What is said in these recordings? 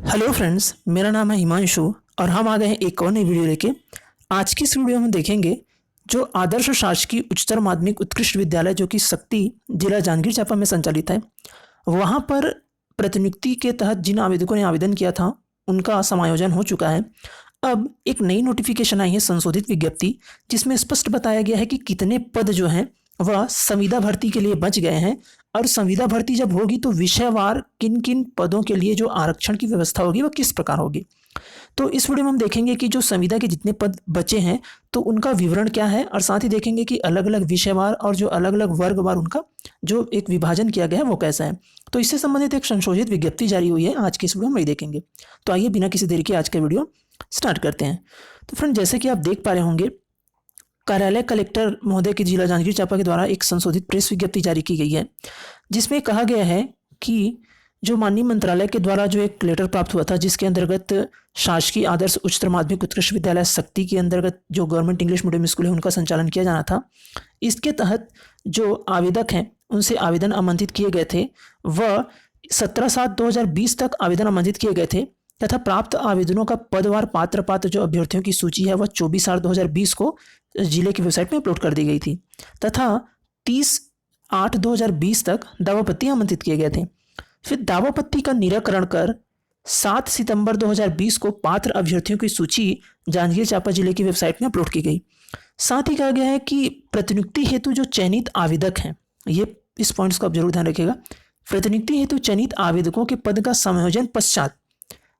Hello friends, मेरा नाम है हिमांशु और हम आ गए हैं एक और नई वीडियो लेके। आज की इस वीडियो में हम देखेंगे जो आदर्श शासकीय उच्चतर माध्यमिक उत्कृष्ट विद्यालय जो कि शक्ति जिला जांजगीर चांपा में संचालित है, वहाँ पर प्रतिनियुक्ति के तहत जिन आवेदकों ने आवेदन किया था उनका समायोजन हो चुका है। अब एक नई नोटिफिकेशन आई है, संशोधित विज्ञप्ति, जिसमें स्पष्ट बताया गया है कि कितने पद जो हैं वह संविदा भर्ती के लिए बच गए हैं और संविदा भर्ती जब होगी तो विषयवार किन किन पदों के लिए जो आरक्षण की व्यवस्था होगी वह किस प्रकार होगी। तो इस वीडियो में हम देखेंगे कि जो संविदा के जितने पद बचे हैं तो उनका विवरण क्या है, और साथ ही देखेंगे कि अलग अलग विषयवार और जो अलग अलग वर्गवार उनका जो एक विभाजन किया गया है वो कैसा है। तो इससे संबंधित एक संशोधित विज्ञप्ति जारी हुई है, आज की इस वीडियो में वही देखेंगे। तो आइए बिना किसी देरी के आज का वीडियो स्टार्ट करते हैं। तो फ्रेंड, जैसे कि आप देख पा रहे होंगे, कार्यालय कलेक्टर महोदय के जिला जांजगीर चांपा के द्वारा एक संशोधित प्रेस विज्ञप्ति जारी की गई है, जिसमें कहा गया है कि जो माननीय मंत्रालय के द्वारा जो एक लेटर प्राप्त हुआ था, जिसके अंतर्गत शासकीय आदर्श उच्चतर माध्यमिक उत्कृष्ट विद्यालय शक्ति के अंतर्गत जो गवर्नमेंट इंग्लिश मीडियम स्कूल है उनका संचालन किया जाना था, इसके तहत जो आवेदक हैं उनसे आवेदन आमंत्रित किए गए थे वह 17/7/2020 तक आवेदन आमंत्रित किए गए थे, तथा प्राप्त आवेदनों का पदवार पात्र जो अभ्यर्थियों की सूची है वह 24/8/2020 को जिले की वेबसाइट में अपलोड कर दी गई थी, तथा 30/8/2020 तक दावापत्ति आमंत्रित किए गए थे। फिर दावापत्ति का निराकरण कर 7 सितंबर 2020 को पात्र अभ्यर्थियों की सूची जांजगीर चांपा जिले की वेबसाइट में अपलोड की गई। साथ ही कहा गया है कि प्रतिनियुक्ति हेतु जो चयनित आवेदक हैं, ये इस पॉइंट्स को आप जरूर ध्यान रखिएगा, प्रतिनियुक्ति हेतु चयनित आवेदकों के पद का समायोजन पश्चात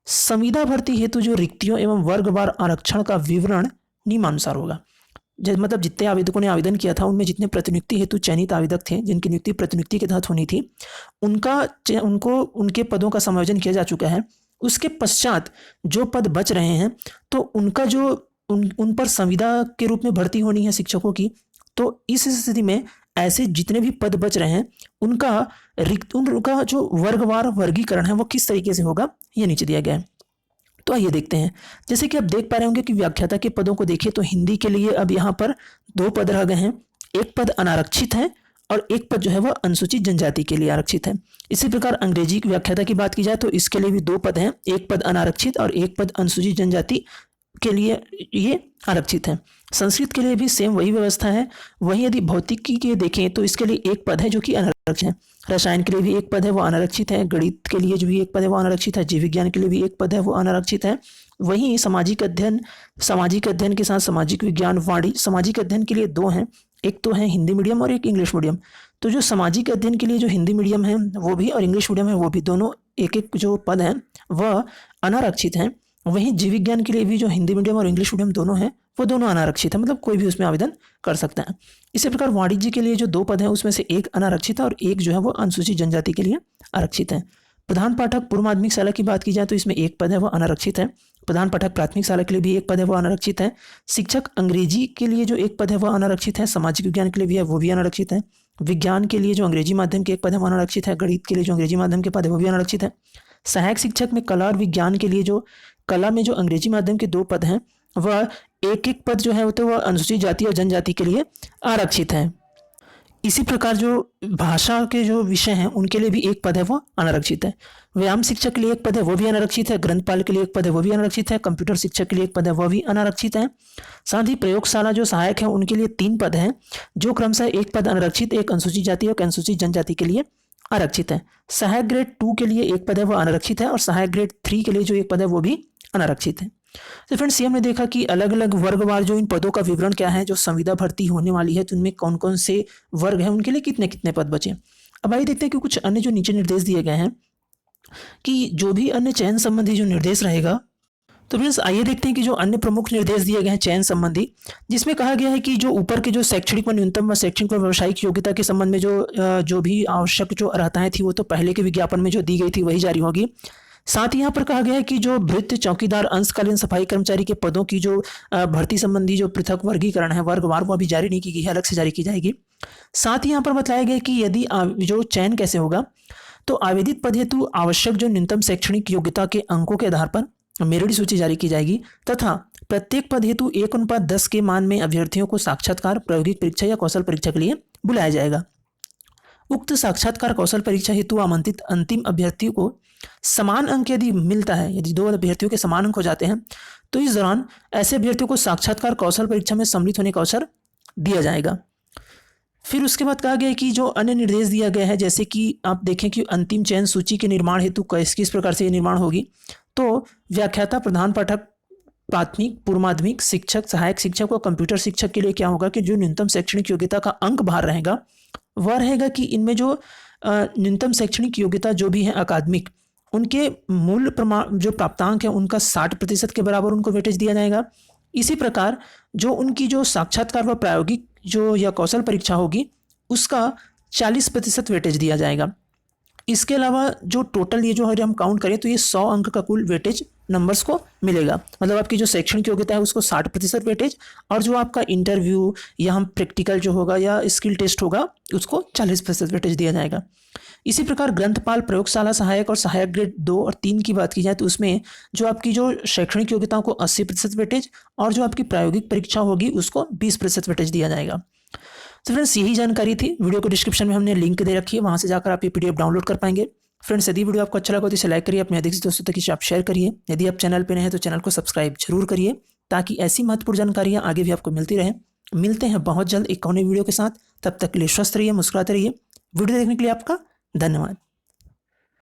संविदा भर्ती हेतु जो रिक्तियों एवं वर्गवार आरक्षण का विवरण निम्नानुसार होगा। मतलब जितने आवेदकों ने आवेदन किया था उनमें जितने प्रतिनियुक्ति हेतु चयनित आवेदक थे जिनकी नियुक्ति प्रतिनियुक्ति के तहत होनी थी, उनके पदों का समायोजन किया जा चुका है। उसके पश्चात जो पद बच रहे हैं तो उनका जो उन पर संविदा के रूप में भर्ती होनी है शिक्षकों की। तो इस स्थिति में ऐसे जितने भी पद बच रहे हैं उनका जो वर्गवार वर्गीकरण है वो किस तरीके से होगा, ये नीचे दिया गया है। तो आइए देखते हैं। जैसे कि आप देख पा रहे होंगे कि व्याख्याता के पदों को देखिए तो हिंदी के लिए अब यहाँ पर 2 पद रह गए हैं, एक पद अनारक्षित है और एक पद जो है वह अनुसूचित जनजाति के लिए आरक्षित है। इसी प्रकार अंग्रेजी की व्याख्याता की बात की जाए तो इसके लिए भी 2 पद हैं, एक पद अनारक्षित और एक पद अनुसूचित जनजाति के लिए ये आरक्षित है। संस्कृत के लिए भी सेम वही व्यवस्था है। वहीं यदि भौतिकी के देखें तो इसके लिए एक पद है जो कि अनारक्षित है, रसायन के लिए भी एक पद है वो अनारक्षित है, गणित के लिए जो भी एक पद है वो अनारक्षित है, जीव विज्ञान के लिए भी एक पद है वो अनारक्षित है। वहीं सामाजिक अध्ययन के साथ सामाजिक विज्ञान वाणी सामाजिक अध्ययन के लिए 2 हैं, एक तो है हिंदी मीडियम और एक इंग्लिश मीडियम। तो जो सामाजिक अध्ययन के लिए जो हिंदी मीडियम है वो भी और इंग्लिश मीडियम है वो भी, दोनों एक एक जो पद हैं वह अनारक्षित हैं। वहीं जीव विज्ञान के लिए भी जो हिंदी मीडियम और इंग्लिश मीडियम दोनों हैं वो दोनों अनारक्षित है, मतलब कोई भी उसमें आवेदन कर सकता है। इसी प्रकार वाणिज्य के लिए जो 2 पद हैं उसमें से एक अनारक्षित है और एक जो है वो अनुसूचित जनजाति के लिए आरक्षित है। प्रधान पाठक पूर्व माध्यमिक शाला की बात की जाए तो इसमें एक पद है वो अनारक्षित है। प्रधान पाठक प्राथमिक शाला के लिए भी एक पद है वो अनारक्षित है। शिक्षक अंग्रेजी के लिए जो एक पद है वो अनारक्षित है। सामाजिक विज्ञान के लिए भी है वो भी अनारक्षित है। विज्ञान के लिए जो अंग्रेजी माध्यम के एक पद है वो अनारक्षित है। गणित के लिए जो अंग्रेजी माध्यम के पद है वो भी अनारक्षित है। सहायक शिक्षक में कला और विज्ञान के लिए जो कला में जो अंग्रेजी माध्यम के 2 पद हैं वह एक पद जो है वो तो वह अनुसूचित जाति और जनजाति के लिए आरक्षित है। इसी प्रकार जो भाषा के जो विषय हैं उनके लिए भी एक पद है वो अनारक्षित है। व्यायाम शिक्षक के लिए एक पद है वो भी अनारक्षित है। ग्रंथपाल के लिए एक पद है वो भी अनारक्षित है। कंप्यूटर शिक्षक के लिए एक पद है वह भी अनारक्षित है। साथ ही प्रयोगशाला जो सहायक है उनके लिए 3 पद हैं, जो क्रमशः एक पद अनारक्षित, एक अनुसूचित जाति और अनुसूचित जनजाति के लिए आरक्षित है। सहायक ग्रेड 2 के लिए एक पद है वो अनारक्षित है और सहायक ग्रेड 3 के लिए जो एक पद है वो भी अनारक्षित है। तो फ्रेंड्स, ये हमने देखा कि अलग अलग वर्गवार जो इन पदों का विवरण क्या है, जो संविदा भर्ती होने वाली है तो उनमें कौन कौन से वर्ग हैं, उनके लिए कितने कितने पद बचे। अब आइए देखते हैं कि कुछ अन्य जो नीचे निर्देश दिए गए हैं कि जो भी अन्य चयन संबंधी जो निर्देश रहेगा। तो फ्रेंड्स, आइए देखते हैं कि जो अन्य प्रमुख निर्देश दिए गए हैं चयन संबंधी, जिसमें कहा गया है कि जो ऊपर के जो शैक्षणिक व न्यूनतम व शैक्षणिक व व्यावसायिक योग्यता के संबंध में जो भी आवश्यक जो अर्हताएं थी वो तो पहले के विज्ञापन में जो दी गई थी वही जारी होगी। साथ ही यहाँ पर कहा गया है कि जो भृत्य, चौकीदार, अंशकालीन सफाई कर्मचारी के पदों की जो भर्ती संबंधी जो पृथक वर्गीकरण है वर्गवार वो अभी जारी नहीं की गई है, अलग से जारी की जाएगी। साथ ही यहाँ पर बताया गया कि यदि जो चयन कैसे होगा तो आवेदित पद हेतु आवश्यक जो न्यूनतम शैक्षणिक योग्यता के अंकों के आधार पर मेरिट सूची जारी की जाएगी, तथा प्रत्येक पद हेतु 1:10 के मान में अभ्यर्थियों को साक्षात्कार, प्रायोगिक परीक्षा या कौशल परीक्षा के लिए बुलाया जाएगा। उक्त साक्षात्कार कौशल परीक्षा हेतु आमंत्रित अंतिम अभ्यर्थियों को समान अंक यदि मिलता है, यदि दो अभ्यर्थियों के समान अंक हो जाते हैं, तो इस दौरान ऐसे अभ्यर्थियों को साक्षात्कार कौशल परीक्षा में सम्मिलित होने का अवसर दिया जाएगा। फिर उसके बाद कहा गया है कि जो अन्य निर्देश दिया गया है, जैसे कि आप देखें कि अंतिम चयन सूची के निर्माण हेतु किस प्रकार से ये निर्माण होगी। तो व्याख्याता, प्रधान पाठक, प्राथमिक, पूर्व माध्यमिक शिक्षक, सहायक शिक्षक और कंप्यूटर शिक्षक के लिए क्या होगा कि जो न्यूनतम शैक्षणिक योग्यता का अंक बाहर रहेगा वह रहेगा कि इनमें जो न्यूनतम शैक्षणिक योग्यता जो भी है अकादमिक, उनके मूल प्रमाण जो प्राप्तांक है उनका 60% के बराबर उनको वेटेज दिया जाएगा। इसी प्रकार जो उनकी जो साक्षात्कार व प्रायोगिक जो या कौशल परीक्षा होगी उसका 40% वेटेज दिया जाएगा। इसके अलावा जो टोटल ये जो है हम काउंट करें तो ये 100 अंक का कुल वेटेज नंबर्स को मिलेगा। मतलब आपकी जो शैक्षणिक योग्यता है उसको 60% वेटेज, और जो आपका इंटरव्यू या हम प्रैक्टिकल जो होगा या स्किल टेस्ट होगा उसको 40% वेटेज दिया जाएगा। इसी प्रकार ग्रंथपाल, प्रयोगशाला सहायक और सहायक ग्रेड 2 और 3 की बात की जाए तो उसमें जो आपकी जो शैक्षणिक योग्यताओं को 80% वेटेज और जो आपकी प्रायोगिक परीक्षा होगी उसको 20% वेटेज दिया जाएगा। तो फ्रेंड्स यही जानकारी थी। वीडियो को डिस्क्रिप्शन में हमने लिंक दे रखी है, वहाँ से जाकर आप ये PDF डाउनलोड कर पाएंगे। फ्रेंड्स यदि वीडियो आपको अच्छा लगा तो इसे लाइक करिए, अपने अधिक से दोस्तों तक इसे आप शेयर करिए। यदि आप चैनल पर नए हैं तो चैनल को सब्सक्राइब जरूर करिए ताकि ऐसी महत्वपूर्ण जानकारियाँ आगे भी आपको मिलती रहे। मिलते हैं बहुत जल्द एक और नई वीडियो के साथ, तब तक के लिए स्वस्थ रहिए, मुस्कुराते रहिए। वीडियो देखने के लिए आपका धन्यवाद।